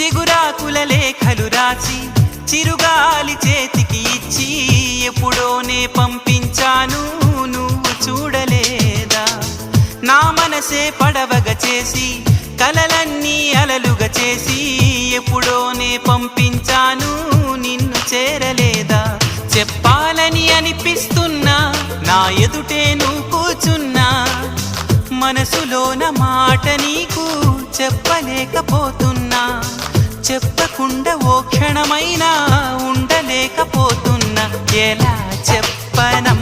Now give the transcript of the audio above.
చిగురాకుల లేఖలు రాసి చిరుగాలి చేతికి ఇచ్చి ఎప్పుడోనే పంపించాను నువ్వు చూడలేదా? నా మనసే పడవగా చేసి కలలన్నీ అలలుగా చేసి ఎప్పుడోనే పంపించాను నిన్ను చేరలేదా? చెప్పాలని అనిపిస్తున్నా నా ఎదుటే నువ్వు కూర్చున్నా మనసులోన మాట నీకు చెప్పలేకపోతున్నా. చెప్పకుండా ఓ క్షణమైనా ఉండలేకపోతున్నా. ఎలా చెప్పనం